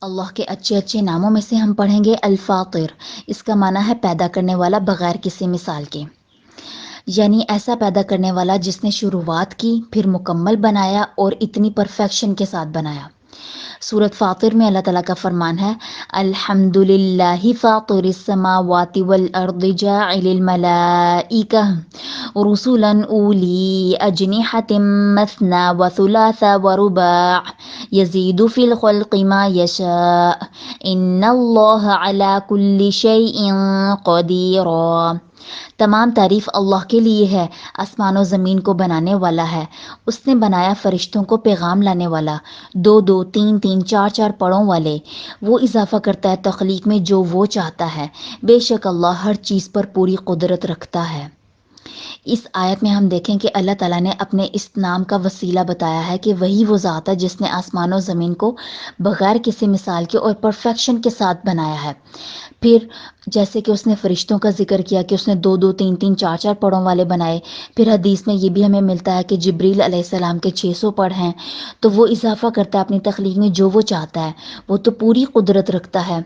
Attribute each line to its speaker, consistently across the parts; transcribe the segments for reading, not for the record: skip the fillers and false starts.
Speaker 1: اللہ کے اچھے اچھے ناموں میں سے ہم پڑھیں گے الفاطر۔ اس کا معنی ہے پیدا کرنے والا بغیر کسی مثال کے، یعنی ایسا پیدا کرنے والا جس نے شروعات کی پھر مکمل بنایا اور اتنی پرفیکشن کے ساتھ بنایا۔ سورۃ فاطر میں اللہ تعالیٰ کا فرمان ہے الحمد للہ فاطر السماوات والارض جاعل الملائکہ رسلا اولی اجنحة مثنى وثلاث ورباع یزید فی الخلق ما یشاء ان اللہ علی کل شیء قدیر۔ تمام تعریف اللہ کے لیے ہے، آسمان و زمین کو بنانے والا ہے، اس نے بنایا فرشتوں کو پیغام لانے والا، دو دو تین تین چار چار پڑوں والے، وہ اضافہ کرتا ہے تخلیق میں جو وہ چاہتا ہے، بے شک اللہ ہر چیز پر پوری قدرت رکھتا ہے۔ اس آیت میں ہم دیکھیں کہ اللہ تعالیٰ نے اپنے اس نام کا وسیلہ بتایا ہے کہ وہی وہ ذات ہے جس نے آسمان و زمین کو بغیر کسی مثال کے اور پرفیکشن کے ساتھ بنایا ہے۔ پھر جیسے کہ اس نے فرشتوں کا ذکر کیا کہ اس نے دو دو تین تین چار چار پڑوں والے بنائے، پھر حدیث میں یہ بھی ہمیں ملتا ہے کہ جبریل علیہ السلام کے 600 پڑ ہیں، تو وہ اضافہ کرتا ہے اپنی تخلیق میں جو وہ چاہتا ہے، وہ تو پوری قدرت رکھتا ہے۔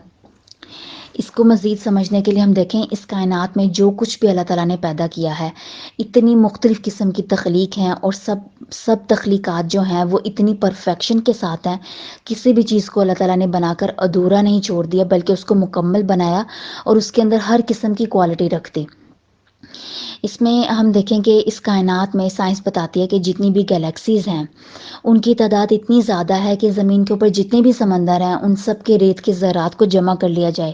Speaker 1: اس کو مزید سمجھنے کے لیے ہم دیکھیں اس کائنات میں جو کچھ بھی اللہ تعالیٰ نے پیدا کیا ہے، اتنی مختلف قسم کی تخلیق ہیں اور سب تخلیقات جو ہیں وہ اتنی پرفیکشن کے ساتھ ہیں، کسی بھی چیز کو اللہ تعالیٰ نے بنا کر ادھورا نہیں چھوڑ دیا بلکہ اس کو مکمل بنایا اور اس کے اندر ہر قسم کی کوالٹی رکھ دی۔ اس میں ہم دیکھیں کہ اس کائنات میں سائنس بتاتی ہے کہ جتنی بھی گلیکسیز ہیں ان کی تعداد اتنی زیادہ ہے کہ زمین کے اوپر جتنے بھی سمندر ہیں ان سب کے ریت کے ذرات کو جمع کر لیا جائے،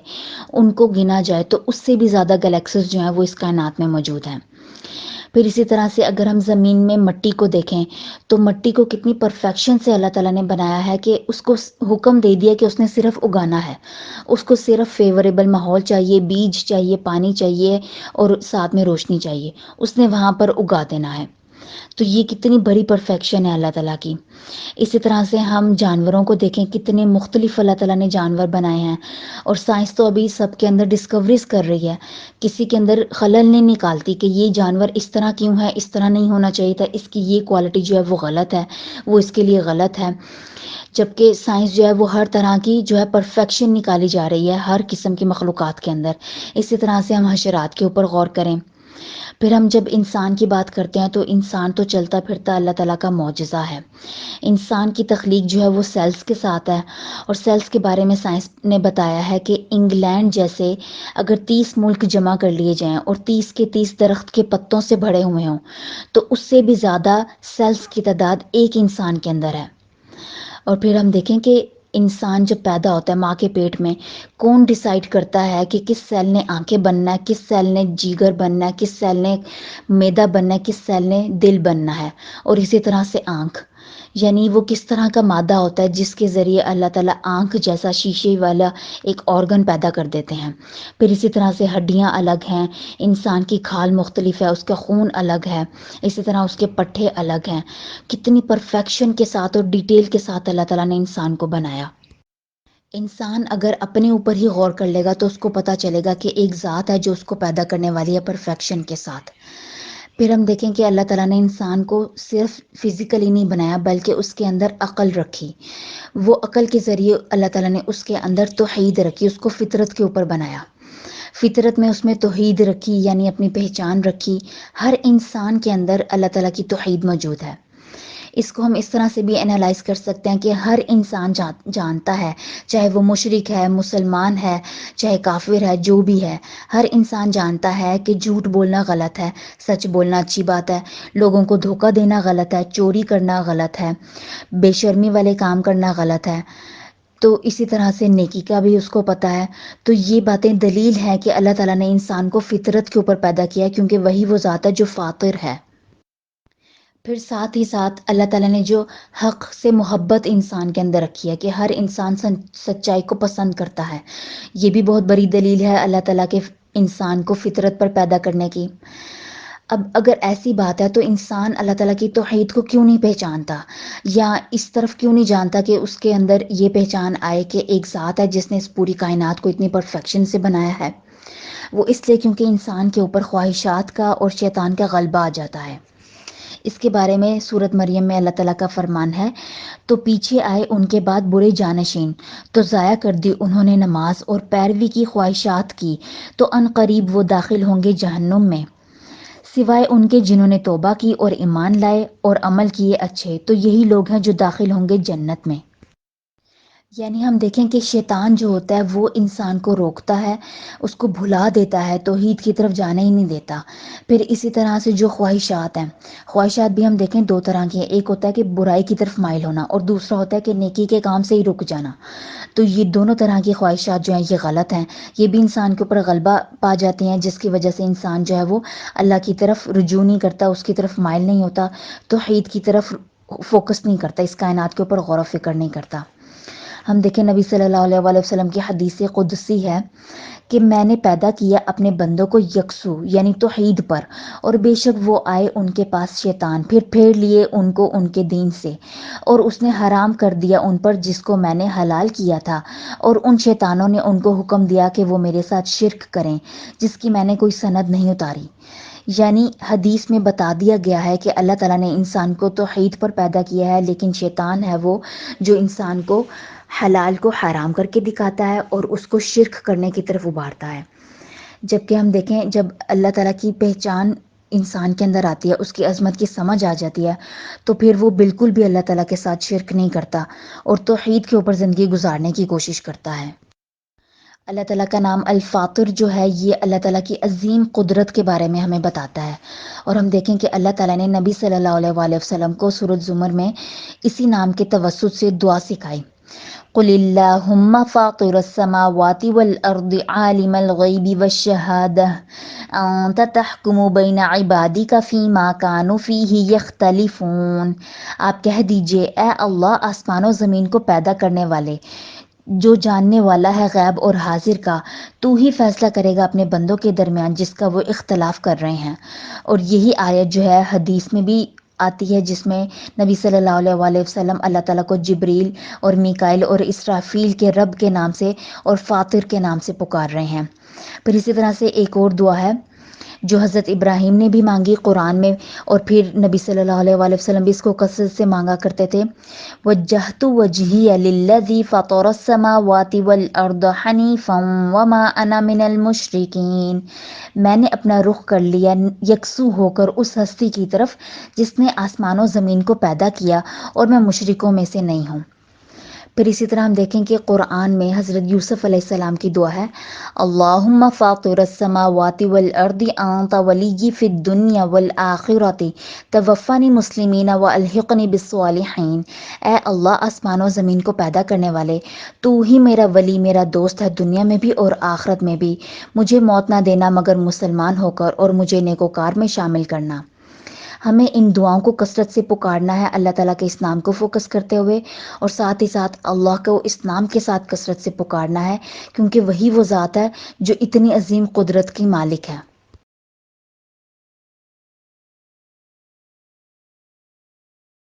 Speaker 1: ان کو گنا جائے تو اس سے بھی زیادہ گلیکسیز جو ہیں وہ اس کائنات میں موجود ہیں۔ پھر اسی طرح سے اگر ہم زمین میں مٹی کو دیکھیں تو مٹی کو کتنی پرفیکشن سے اللہ تعالیٰ نے بنایا ہے کہ اس کو حکم دے دیا کہ اس نے صرف اگانا ہے، اس کو صرف فیوریبل ماحول چاہیے، بیج چاہیے، پانی چاہیے اور ساتھ میں روشنی چاہیے، اس نے وہاں پر اگا دینا ہے۔ تو یہ کتنی بڑی پرفیکشن ہے اللہ تعالیٰ کی۔ اسی طرح سے ہم جانوروں کو دیکھیں، کتنے مختلف اللہ تعالیٰ نے جانور بنائے ہیں، اور سائنس تو ابھی سب کے اندر ڈسکوریز کر رہی ہے، کسی کے اندر خلل نہیں نکالتی کہ یہ جانور اس طرح کیوں ہے، اس طرح نہیں ہونا چاہیے تھا، اس کی یہ کوالٹی جو ہے وہ غلط ہے، وہ اس کے لیے غلط ہے۔ جبکہ سائنس جو ہے وہ ہر طرح کی جو ہے پرفیکشن نکالی جا رہی ہے ہر قسم کی مخلوقات کے اندر۔ اسی طرح سے ہم حشرات کے اوپر غور کریں۔ پھر ہم جب انسان کی بات کرتے ہیں تو انسان تو چلتا پھرتا اللہ تعالیٰ کا معجزہ ہے۔ انسان کی تخلیق جو ہے وہ سیلز کے ساتھ ہے، اور سیلز کے بارے میں سائنس نے بتایا ہے کہ انگلینڈ جیسے اگر 30 ملک جمع کر لیے جائیں اور 30 کے 30 درخت کے پتوں سے بھرے ہوئے ہوں تو اس سے بھی زیادہ سیلز کی تعداد ایک انسان کے اندر ہے۔ اور پھر ہم دیکھیں کہ انسان جب پیدا ہوتا ہے ماں کے پیٹ میں، کون ڈیسائیڈ کرتا ہے کہ کس سیل نے آنکھیں بننا ہے، کس سیل نے جیگر بننا ہے، کس سیل نے معدہ بننا ہے، کس سیل نے دل بننا ہے، اور اسی طرح سے آنکھ، یعنی وہ کس طرح کا مادہ ہوتا ہے جس کے ذریعے اللہ تعالیٰ آنکھ جیسا شیشے والا ایک آرگن پیدا کر دیتے ہیں۔ پھر اسی طرح سے ہڈیاں الگ ہیں، انسان کی کھال مختلف ہے، اس کا خون الگ ہے، اسی طرح اس کے پٹھے الگ ہیں۔ کتنی پرفیکشن کے ساتھ اور ڈیٹیل کے ساتھ اللہ تعالیٰ نے انسان کو بنایا۔ انسان اگر اپنے اوپر ہی غور کر لے گا تو اس کو پتہ چلے گا کہ ایک ذات ہے جو اس کو پیدا کرنے والی ہے پرفیکشن کے ساتھ۔ پھر ہم دیکھیں کہ اللہ تعالیٰ نے انسان کو صرف فزیکلی نہیں بنایا بلکہ اس کے اندر عقل رکھی، وہ عقل کے ذریعے اللہ تعالیٰ نے اس کے اندر توحید رکھی، اس کو فطرت کے اوپر بنایا، فطرت میں اس میں توحید رکھی یعنی اپنی پہچان رکھی۔ ہر انسان کے اندر اللہ تعالیٰ کی توحید موجود ہے۔ اس کو ہم اس طرح سے بھی انالائز کر سکتے ہیں کہ ہر انسان جانتا ہے، چاہے وہ مشرک ہے، مسلمان ہے، چاہے کافر ہے، جو بھی ہے، ہر انسان جانتا ہے کہ جھوٹ بولنا غلط ہے، سچ بولنا اچھی بات ہے، لوگوں کو دھوکہ دینا غلط ہے، چوری کرنا غلط ہے، بے شرمی والے کام کرنا غلط ہے۔ تو اسی طرح سے نیکی کا بھی اس کو پتہ ہے۔ تو یہ باتیں دلیل ہے کہ اللہ تعالیٰ نے انسان کو فطرت کے اوپر پیدا کیا، کیونکہ وہی وہ ذات ہے جو فاطر ہے۔ پھر ساتھ ہی ساتھ اللہ تعالیٰ نے جو حق سے محبت انسان کے اندر رکھی ہے کہ ہر انسان سچائی کو پسند کرتا ہے، یہ بھی بہت بڑی دلیل ہے اللہ تعالیٰ کے انسان کو فطرت پر پیدا کرنے کی۔ اب اگر ایسی بات ہے تو انسان اللہ تعالیٰ کی توحید کو کیوں نہیں پہچانتا، یا اس طرف کیوں نہیں جانتا کہ اس کے اندر یہ پہچان آئے کہ ایک ذات ہے جس نے اس پوری کائنات کو اتنی پرفیکشن سے بنایا ہے؟ وہ اس لیے کیونکہ انسان کے اوپر خواہشات کا اور شیطان کا غلبہ آ جاتا ہے۔ اس کے بارے میں سورۃ مریم میں اللہ تعالیٰ کا فرمان ہے، تو پیچھے آئے ان کے بعد برے جانشین، تو ضائع کر دی انہوں نے نماز اور پیروی کی خواہشات کی، تو ان قریب وہ داخل ہوں گے جہنم میں، سوائے ان کے جنہوں نے توبہ کی اور ایمان لائے اور عمل کیے اچھے، تو یہی لوگ ہیں جو داخل ہوں گے جنت میں۔ یعنی ہم دیکھیں کہ شیطان جو ہوتا ہے وہ انسان کو روکتا ہے، اس کو بھلا دیتا ہے، توحید کی طرف جانے ہی نہیں دیتا۔ پھر اسی طرح سے جو خواہشات ہیں، خواہشات بھی ہم دیکھیں دو طرح کی ہیں، ایک ہوتا ہے کہ برائی کی طرف مائل ہونا اور دوسرا ہوتا ہے کہ نیکی کے کام سے ہی رک جانا۔ تو یہ دونوں طرح کی خواہشات جو ہیں یہ غلط ہیں، یہ بھی انسان کے اوپر غلبہ پا جاتی ہیں، جس کی وجہ سے انسان جو ہے وہ اللہ کی طرف رجوع نہیں کرتا، اس کی طرف مائل نہیں ہوتا، توحید کی طرف فوکس نہیں کرتا، اس کائنات کے اوپر غور و فکر نہیں کرتا۔ ہم دیکھیں نبی صلی اللہ علیہ وآلہ وسلم کی حدیث قدسی ہے کہ میں نے پیدا کیا اپنے بندوں کو یکسو یعنی توحید پر، اور بے شک وہ آئے ان کے پاس شیطان، پھر پھیر لیے ان کو ان کے دین سے، اور اس نے حرام کر دیا ان پر جس کو میں نے حلال کیا تھا، اور ان شیطانوں نے ان کو حکم دیا کہ وہ میرے ساتھ شرک کریں جس کی میں نے کوئی سند نہیں اتاری۔ یعنی حدیث میں بتا دیا گیا ہے کہ اللہ تعالیٰ نے انسان کو توحید پر پیدا کیا ہے، لیکن شیطان ہے وہ جو انسان کو حلال کو حرام کر کے دکھاتا ہے اور اس کو شرک کرنے کی طرف ابھارتا ہے۔ جبکہ ہم دیکھیں جب اللہ تعالیٰ کی پہچان انسان کے اندر آتی ہے، اس کی عظمت کی سمجھ آ جاتی ہے، تو پھر وہ بالکل بھی اللہ تعالیٰ کے ساتھ شرک نہیں کرتا اور توحید کے اوپر زندگی گزارنے کی کوشش کرتا ہے۔ اللہ تعالیٰ کا نام الفاطر جو ہے یہ اللہ تعالیٰ کی عظیم قدرت کے بارے میں ہمیں بتاتا ہے، اور ہم دیکھیں کہ اللہ تعالیٰ نے نبی صلی اللہ علیہ وآلہ وسلم کو سورۃ زمر میں اسی نام کے توسط سے دعا سکھائی۔ قل اللہم فاطر السماوات والارض عالم الغیب والشہادہ انت تحکم بین عبادک فیما کانوا فیہ یختلفون۔ آپ کہہ دیجئے اے اللہ آسمان و زمین کو پیدا کرنے والے، جو جاننے والا ہے غیب اور حاضر کا، تو ہی فیصلہ کرے گا اپنے بندوں کے درمیان جس کا وہ اختلاف کر رہے ہیں۔ اور یہی آیت جو ہے حدیث میں بھی آتی ہے جس میں نبی صلی اللہ علیہ وآلہ وسلم اللہ تعالیٰ کو جبریل اور میکائیل اور اسرافیل کے رب کے نام سے اور فاطر کے نام سے پکار رہے ہیں۔ پھر اسی طرح سے ایک اور دعا ہے جو حضرت ابراہیم نے بھی مانگی قرآن میں، اور پھر نبی صلی اللہ علیہ وآلہ وسلم بھی اس کو کثرت سے مانگا کرتے تھے۔ وجہت وجہی للذی فطر السماوات والارض حنیفا وما انا من المشرکین۔ میں نے اپنا رخ کر لیا یکسو ہو کر اس ہستی کی طرف جس نے آسمان و زمین کو پیدا کیا، اور میں مشرکوں میں سے نہیں ہوں۔ پھر اسی طرح ہم دیکھیں کہ قرآن میں حضرت یوسف علیہ السلام کی دعا ہے، اللہم فاطر السماوات والارض انت ولی فی الدنیا والآخرۃ توفنی مسلمین والحقنی بالصالحین۔ اے اللہ آسمان و زمین کو پیدا کرنے والے، تو ہی میرا ولی میرا دوست ہے دنیا میں بھی اور آخرت میں بھی، مجھے موت نہ دینا مگر مسلمان ہو کر، اور مجھے نیکوکار میں شامل کرنا۔ ہمیں ان دعاؤں کو کثرت سے پکارنا ہے اللہ تعالیٰ کے اس نام کو فوکس کرتے ہوئے، اور ساتھ ہی ساتھ اللہ کو اس نام کے ساتھ کثرت سے پکارنا ہے، کیونکہ وہی وہ ذات ہے جو اتنی عظیم قدرت کی مالک ہے۔